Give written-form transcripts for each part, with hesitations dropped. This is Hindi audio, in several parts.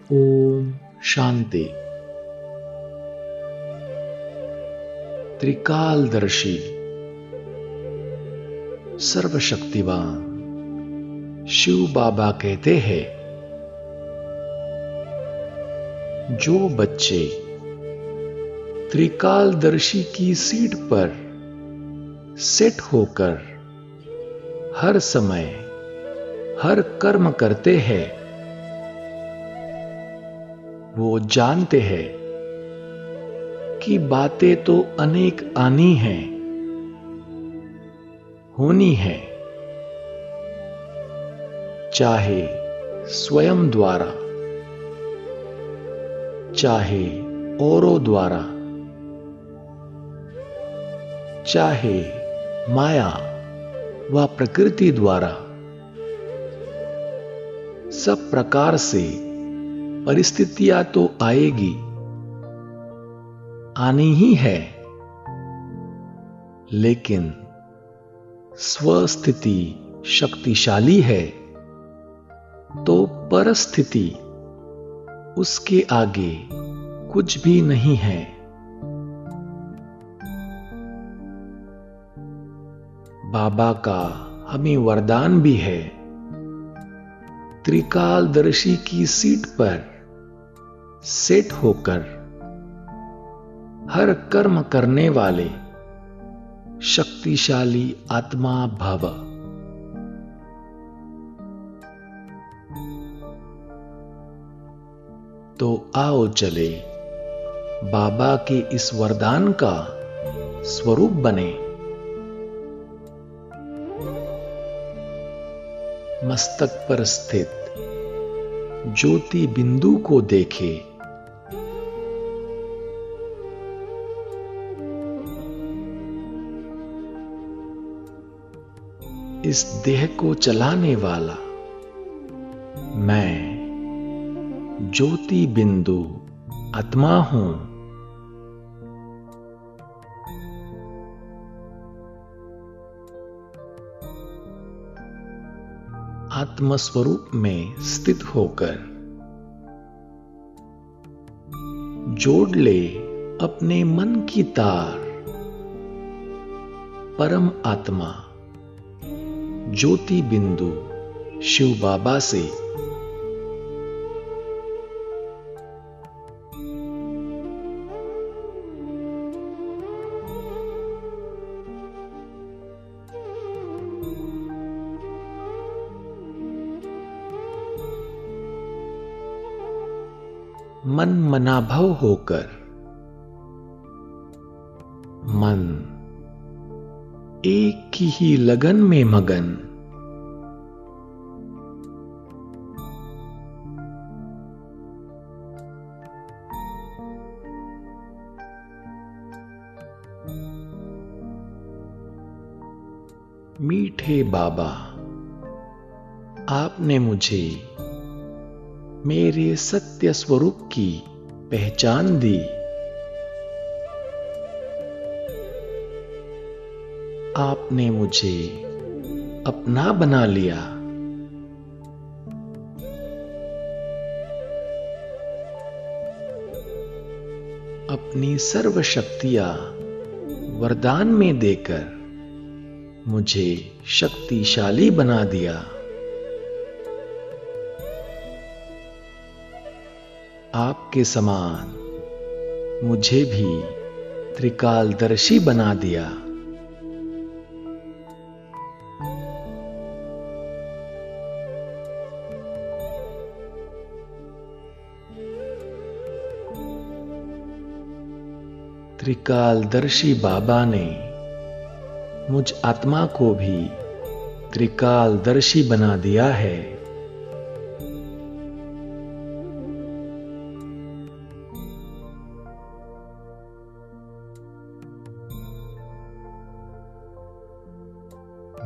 ओम शांति। त्रिकालदर्शी सर्वशक्तिवान शिव बाबा कहते हैं, जो बच्चे त्रिकालदर्शी की सीट पर सेट होकर हर समय हर कर्म करते हैं, वो जानते हैं कि बातें तो अनेक आनी हैं, होनी है, चाहे स्वयं द्वारा, चाहे औरों द्वारा, चाहे माया व प्रकृति द्वारा। सब प्रकार से परिस्थितियां तो आएगी, आनी ही है, लेकिन स्वस्थिति शक्तिशाली है तो परस्थिति उसके आगे कुछ भी नहीं है। बाबा का हमें वरदान भी है, त्रिकालदर्शी की सीट पर सेट होकर हर कर्म करने वाले शक्तिशाली आत्मा भव। तो आओ चले बाबा के इस वरदान का स्वरूप बने। मस्तक पर स्थित ज्योति बिंदु को देखे, इस देह को चलाने वाला मैं ज्योति बिंदु आत्मा हूं। आत्मस्वरूप में स्थित होकर जोड़ ले अपने मन की तार परम आत्मा ज्योति बिंदु शिव बाबा से। मन मनाभव होकर मन एक ही लगन में मगन, मीठे बाबा आपने मुझे मेरे सत्य स्वरूप की पहचान दी। आपने मुझे अपना बना लिया। अपनी सर्व शक्तियां वरदान में देकर मुझे शक्तिशाली बना दिया। आपके समान मुझे भी त्रिकालदर्शी बना दिया। त्रिकालदर्शी बाबा ने मुझ आत्मा को भी त्रिकालदर्शी बना दिया है।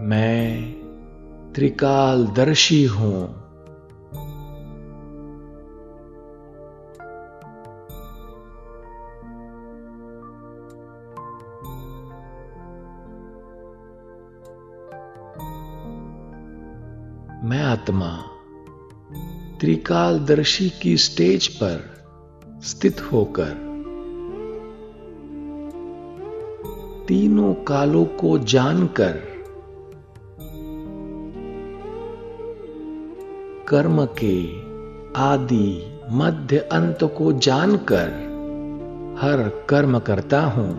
मैं त्रिकालदर्शी हूं। मैं आत्मा त्रिकालदर्शी की स्टेज पर स्थित होकर तीनों कालों को जानकर कर्म के आदि मध्य अंत को जानकर हर कर्म करता हूं।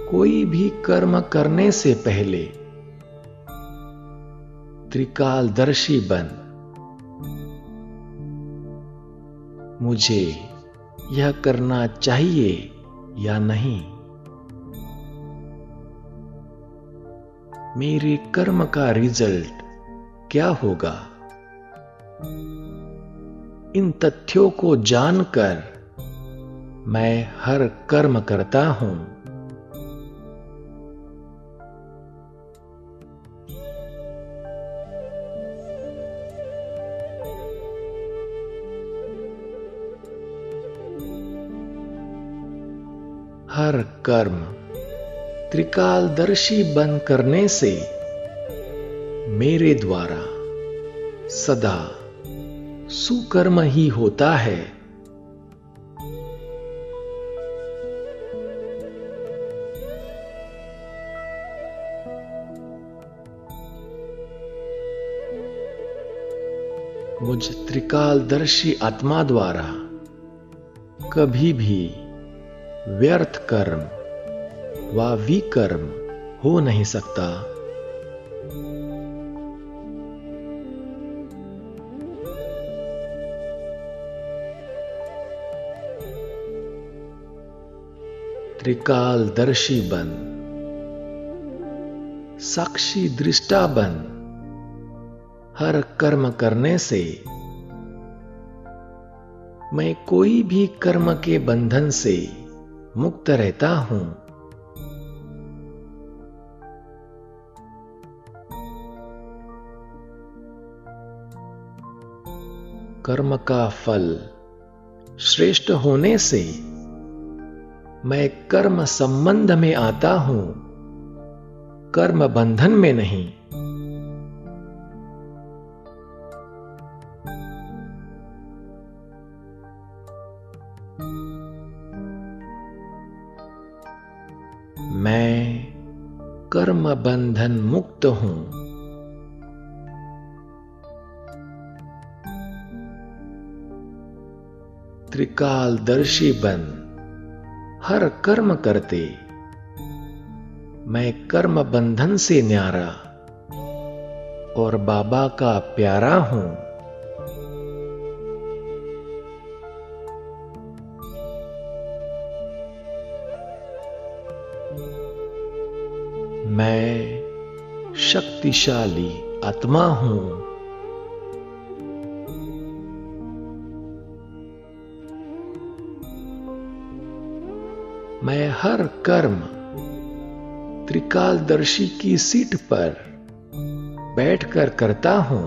कोई भी कर्म करने से पहले त्रिकालदर्शी बन मुझे यह करना चाहिए या नहीं, मेरे कर्म का रिजल्ट क्या होगा, इन तथ्यों को जानकर मैं हर कर्म करता हूं। हर कर्म त्रिकालदर्शी बन करने से मेरे द्वारा सदा सुकर्म ही होता है। मुझ त्रिकालदर्शी आत्मा द्वारा कभी भी व्यर्थ कर्म व विकर्म हो नहीं सकता। त्रिकालदर्शी बन, साक्षी दृष्टा बन हर कर्म करने से मैं कोई भी कर्म के बंधन से मुक्त रहता हूं। कर्म का फल श्रेष्ठ होने से मैं कर्म संबंध में आता हूं, कर्म बंधन में नहीं। मैं कर्म बंधन मुक्त हूं। त्रिकालदर्शी बन हर कर्म करते मैं कर्म बंधन से न्यारा और बाबा का प्यारा हूं। मैं शक्तिशाली आत्मा हूं। मैं हर कर्म त्रिकालदर्शी की सीट पर बैठकर करता हूं।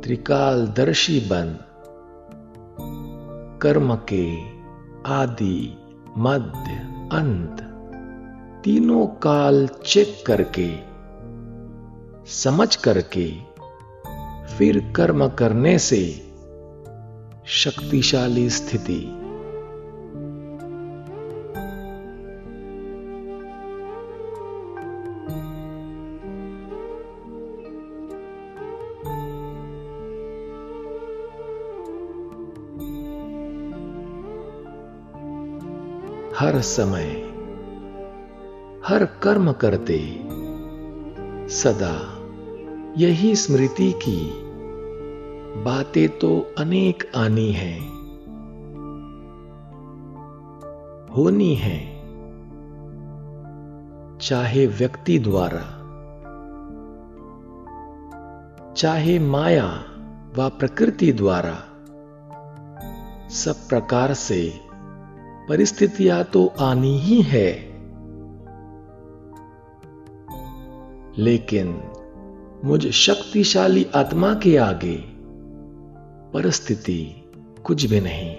त्रिकालदर्शी बन कर्म के आदि मध्य अंत तीनों काल चेक करके समझ करके फिर कर्म करने से शक्तिशाली स्थिति। हर समय हर कर्म करते सदा यही स्मृति की बातें तो अनेक आनी हैं, होनी हैं, चाहे व्यक्ति द्वारा, चाहे माया व प्रकृति द्वारा, सब प्रकार से परिस्थितियां तो आनी ही है, लेकिन मुझ शक्तिशाली आत्मा के आगे परिस्थिति कुछ भी नहीं।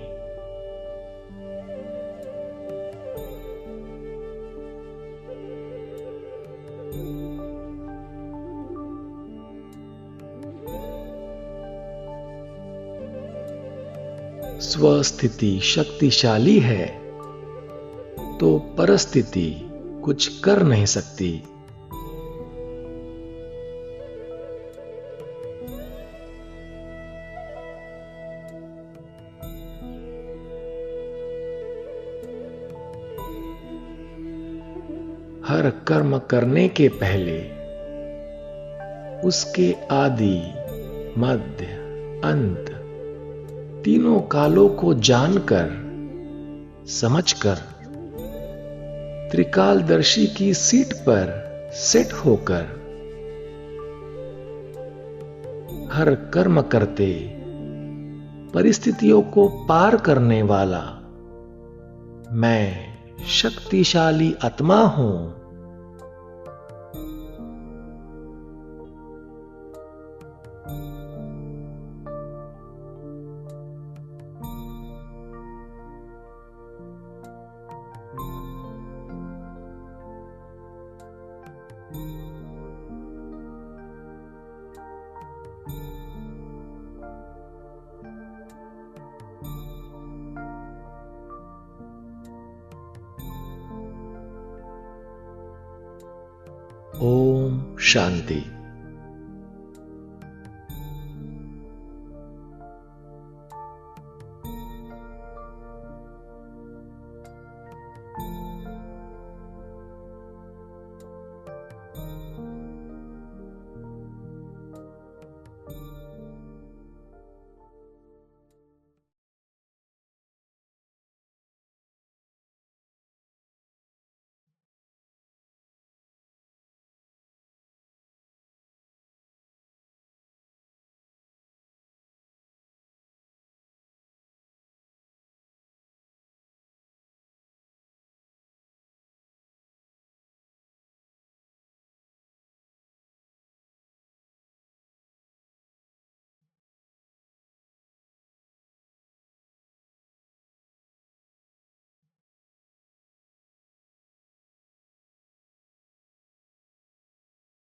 स्वस्थिति शक्तिशाली है तो परिस्थिति कुछ कर नहीं सकती। हर कर्म करने के पहले उसके आदि मध्य अंत तीनों कालों को जानकर समझकर त्रिकालदर्शी की सीट पर सेट होकर हर कर्म करते परिस्थितियों को पार करने वाला मैं शक्तिशाली आत्मा हूं। ओम शांति।